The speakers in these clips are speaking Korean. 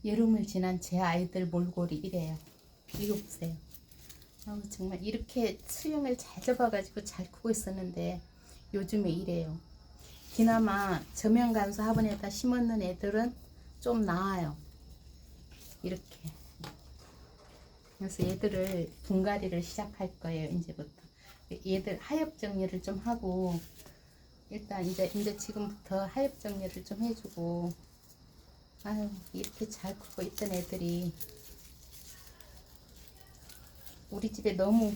여름을 지난 제 아이들 몰골이 이래요. 이거 보세요. 정말 이렇게 수영을 잘 잡아가지고 잘 크고 있었는데 요즘에 이래요. 그나마 저면간수 화분에다 심었는 애들은 좀 나아요. 이렇게. 그래서 얘들을 분갈이를 시작할 거예요. 이제부터. 얘들 하엽 정리를 좀 하고 일단 이제 지금부터 하엽 정리를 좀 해주고. 아유, 이렇게 잘 크고 있던 애들이 우리 집에 너무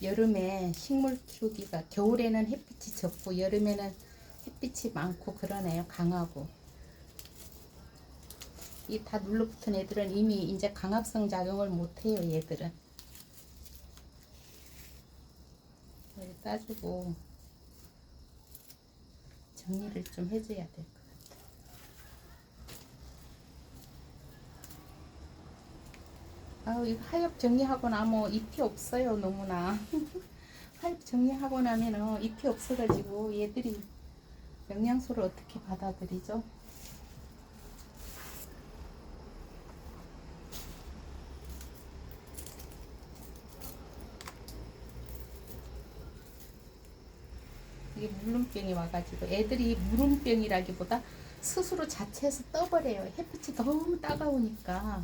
여름에 식물 키우기가, 겨울에는 햇빛이 적고 여름에는 햇빛이 많고 그러네요. 강하고. 이 다 눌러붙은 애들은 이미 이제 강압성 작용을 못해요. 얘들은 따주고 정리를 좀 해줘야 될 것 같아요. 아우, 이거 하엽 정리하고 나면 잎이 없어요. 너무나 하엽 정리하고 나면은 잎이 없어가지고 얘들이 영양소를 어떻게 받아들이죠? 이게 물름병이 와가지고 애들이 물음병이라기보다 스스로 자체에서 떠버려요. 햇빛이 너무 따가우니까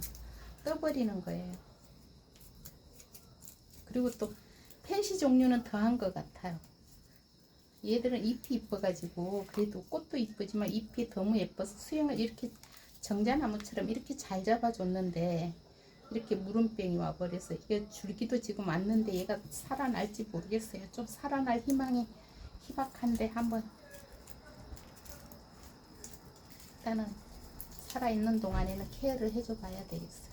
떠버리는 거예요. 그리고 또 펜시 종류는 더한 것 같아요. 얘들은 잎이 이뻐가지고 그래도 꽃도 이쁘지만 잎이 너무 예뻐서 수영을 이렇게 정자나무처럼 이렇게 잘 잡아줬는데 이렇게 물음병이 와버려서 이게 줄기도 지금 왔는데 얘가 살아날지 모르겠어요. 좀 살아날 희망이 희박한데 한번 일단은 살아있는 동안에는 케어를 해줘 봐야 되겠어요.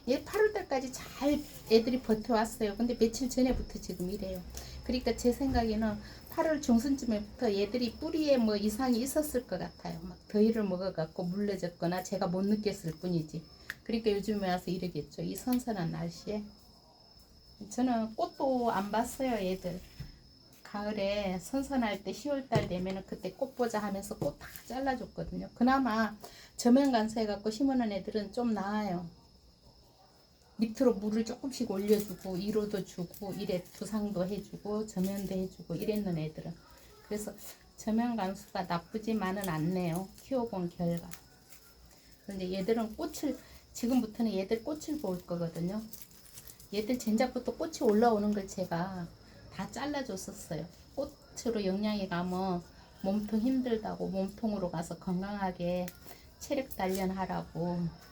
얘 8월달까지 잘 애들이 버텨왔어요. 근데 며칠 전에부터 지금 이래요. 그러니까 제 생각에는 8월 중순쯤에부터 얘들이 뿌리에 뭐 이상이 있었을 것 같아요. 막 더위를 먹어갖고 물러졌거나 제가 못 느꼈을 뿐이지. 그러니까 요즘에 와서 이러겠죠. 이 선선한 날씨에. 저는 꽃도 안 봤어요. 얘들 가을에 선선할 때 10월달 되면은 그때 꽃 보자 하면서 꽃 다 잘라줬거든요. 그나마 저면 간수해갖고 심어놓은 애들은 좀 나아요. 밑으로 물을 조금씩 올려주고 1호도 주고 이래 두상도 해주고 저면도 해주고 이랬는 애들은. 그래서 저면 간수가 나쁘지만은 않네요. 키워본 결과. 그런데 얘들은 꽃을, 지금부터는 얘들 꽃을 볼 거거든요. 얘들 젠작부터 꽃이 올라오는 걸 제가 다 잘라줬었어요. 꽃으로 영양이 가면 몸통 힘들다고, 몸통으로 가서 건강하게 체력 단련하라고.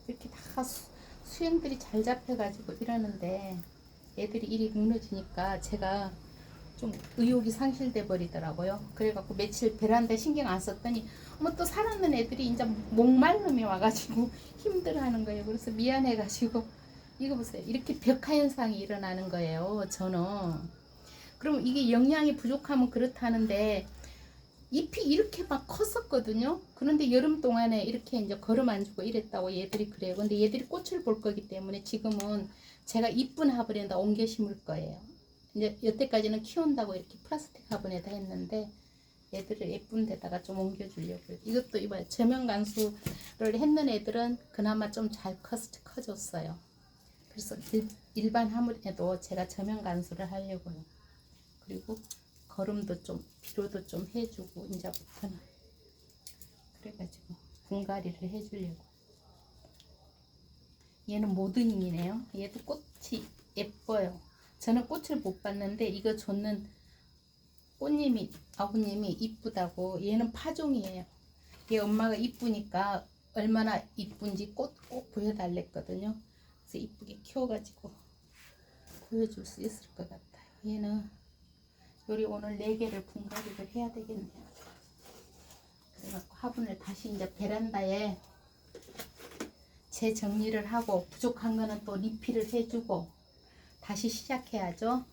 이렇게 다 수영들이 잘 잡혀가지고 이러는데 애들이 일이 무너지니까 제가 좀 의욕이 상실돼 버리더라고요. 그래갖고 며칠 베란다에 신경 안 썼더니 뭐 또 살았는 애들이 이제 목말름이 와가지고 힘들어하는 거예요. 그래서 미안해가지고 이거 보세요. 이렇게 벽화 현상이 일어나는 거예요. 저는. 그럼 이게 영양이 부족하면 그렇다는데 잎이 이렇게 막 컸었거든요. 그런데 여름 동안에 이렇게 이제 걸음 안 주고 이랬다고 얘들이 그래요. 근데 얘들이 꽃을 볼 거기 때문에 지금은 제가 이쁜 화분에다 옮겨 심을 거예요. 이제 여태까지는 키운다고 이렇게 플라스틱 화분에다 했는데 얘들을 예쁜 데다가 좀 옮겨 주려고요. 이것도 이번에 저면 간수를 했는 애들은 그나마 좀 잘 커졌어요. 그래서 일반 화분에도 제가 저면 간수를 하려고요. 그리고 거름도 좀 비료도 좀 해주고 이제부터는 그래가지고 분갈이를 해주려고. 얘는 모드닝이네요. 얘도 꽃이 예뻐요. 저는 꽃을 못 봤는데 이거 줬는 꽃님이, 아버님이 이쁘다고. 얘는 파종이에요. 얘 엄마가 이쁘니까 얼마나 이쁜지 꽃 꼭 보여달랬거든요. 그래서 이쁘게 키워가지고 보여줄 수 있을 것 같아요. 얘는 요리 오늘 4개를 분갈이를 해야 되겠네요. 그래갖고 화분을 다시 이제 베란다에 재정리를 하고 부족한 거는 또 리필을 해주고 다시 시작해야죠.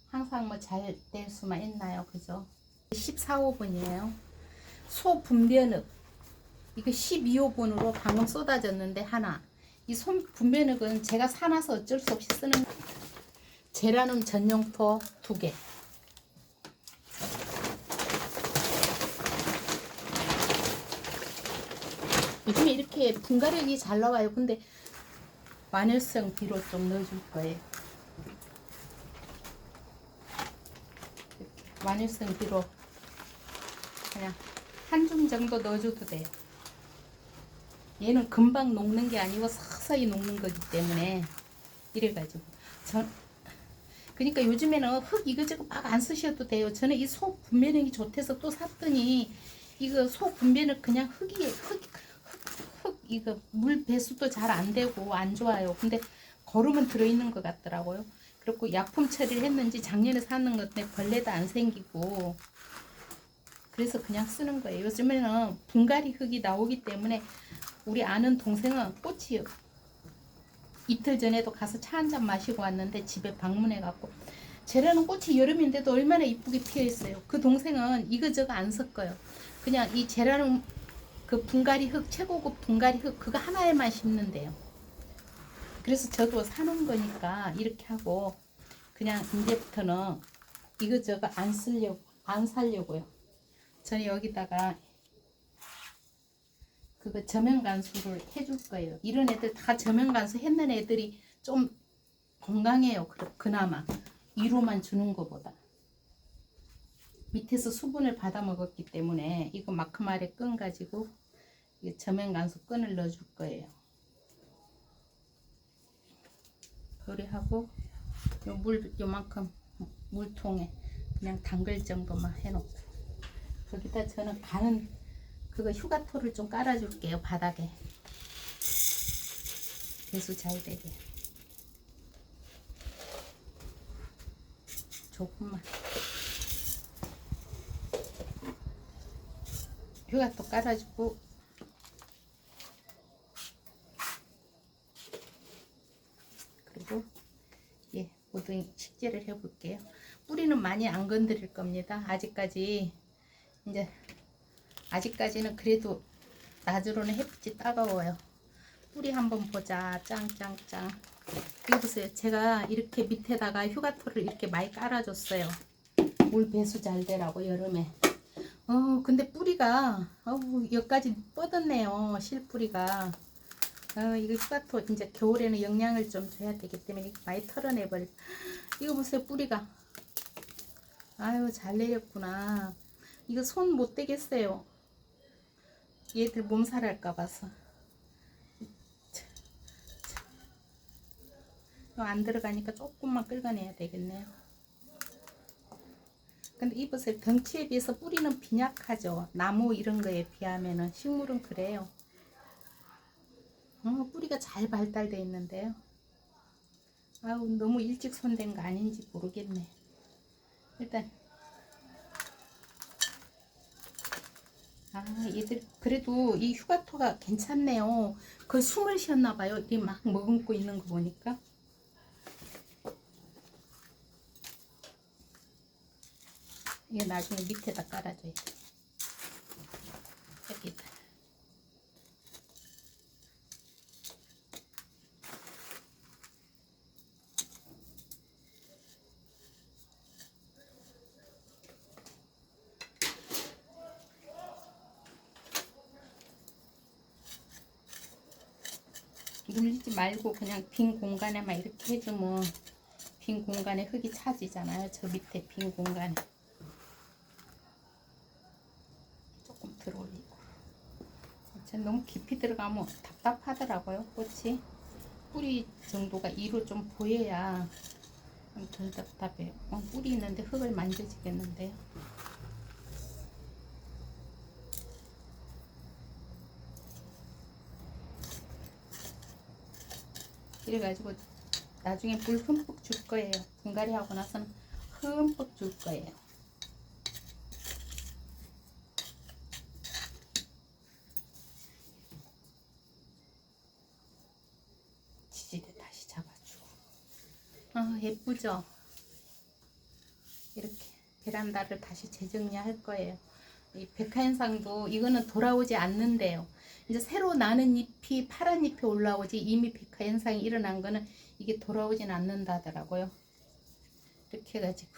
항상 뭐 잘 될 수만 있나요? 그죠? 14호분이에요. 소분변흙. 이거 12호분으로 방금 쏟아졌는데 하나. 이 분변흙은 제가 사놔서 어쩔 수 없이 쓰는 제라늄 전용토 2개. 요즘에 이렇게 분갈이가 잘 나와요. 근데 마늘성 비로 좀 넣어줄 거예요. 마늘성 비로 그냥 한 줌 정도 넣어줘도 돼요. 얘는 금방 녹는 게 아니고 서서히 녹는 거기 때문에 이래가지고 그러니까 요즘에는 흙 이거저거 막 안 쓰셔도 돼요. 저는 이 속 분배능이 좋대서 또 샀더니 이거 속 분배는 그냥 흙 이거 물 배수도 잘 안 되고 안 좋아요. 근데 거름은 들어있는 것 같더라고요. 그리고 약품 처리를 했는지 작년에 사는 건데 벌레도 안 생기고 그래서 그냥 쓰는 거예요. 요즘에는 분갈이 흙이 나오기 때문에 우리 아는 동생은 꽃이 이틀 전에도 가서 차 한 잔 마시고 왔는데 집에 방문해 갖고 쟤라는 꽃이 여름인데도 얼마나 이쁘게 피어 있어요. 그 동생은 이거저거 안 섞어요. 그냥 이 쟤라는 그 분갈이 흙, 최고급 분갈이 흙 그거 하나에만 심는데요. 그래서 저도 사놓은 거니까 이렇게 하고 그냥 이제부터는 이거저거 안 살려고요. 저는 여기다가 그거 저면 간수를 해줄 거예요. 이런 애들 다 저면 간수 했는 애들이 좀 건강해요. 그나마 위로만 주는 것보다 밑에서 수분을 받아 먹었기 때문에 이거 마크말의 끈 가지고 저면 간수 끈을 넣어줄 거예요. 요리하고 물 요만큼 물통에 그냥 담글 정도만 해놓고 거기다 저는 가는 그거 휴가토를 좀 깔아줄게요. 바닥에 배수 잘 되게 조금만 휴가토 깔아주고 그리고 모든 식재를 해볼게요. 뿌리는 많이 안 건드릴 겁니다. 아직까지는 그래도 낮으로는 햇빛이 따가워요. 뿌리 한번 보자. 짱짱짱. 이거 보세요. 제가 이렇게 밑에다가 휴가토를 이렇게 많이 깔아줬어요. 물 배수 잘 되라고 여름에. 근데 뿌리가 여기까지 뻗었네요. 실뿌리가. 이거 휴가토 이제 겨울에는 영양을 좀 줘야 되기 때문에 많이 털어내버려. 이거 보세요. 뿌리가. 아유 잘 내렸구나. 이거 손 못 대겠어요. 얘들 몸살 할까 봐서. 안 들어가니까 조금만 긁어내야 되겠네요. 근데 이 보세요. 덩치에 비해서 뿌리는 빈약하죠. 나무 이런 거에 비하면은 식물은 그래요. 뿌리가 잘 발달되어 있는데요. 아우 너무 일찍 손댄 거 아닌지 모르겠네. 일단 얘들 그래도 이 휴가토가 괜찮네요. 그 숨을 쉬었나 봐요. 이게 막 머금고 있는 거 보니까. 이게 나중에 밑에다 깔아줘야 돼. 여기다. 눌리지 말고 그냥 빈 공간에만 이렇게 해주면 빈 공간에 흙이 차지잖아요. 저 밑에 빈 공간에 조금 들어올리고. 너무 깊이 들어가면 답답하더라고요. 꽃이 뿌리 정도가 위로 좀 보여야 덜 답답해요. 뿌리 있는데 흙을 만져지겠는데요. 이래가지고 나중에 물 흠뻑 줄 거예요. 분갈이 하고 나서는 흠뻑 줄 거예요. 지지대 다시 잡아주고. 예쁘죠? 이렇게 베란다를 다시 재정리할 거예요. 이 백화현상도 이거는 돌아오지 않는데요. 이제 새로 나는 잎이 파란 잎이 올라오지 이미 백화현상이 일어난 거는 이게 돌아오진 않는다더라고요. 이렇게 해가지고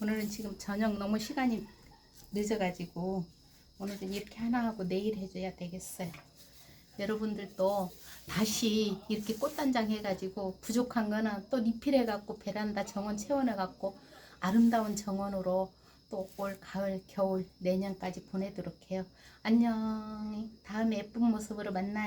오늘은 지금 저녁 너무 시간이 늦어가지고 오늘은 이렇게 하나 하고 내일 해줘야 되겠어요. 여러분들도 다시 이렇게 꽃단장 해가지고 부족한 거는 또 리필해갖고 베란다 정원 채워내갖고 아름다운 정원으로 또 올 가을 겨울 내년까지 보내도록 해요. 안녕. 다음에 예쁜 모습으로 만나요.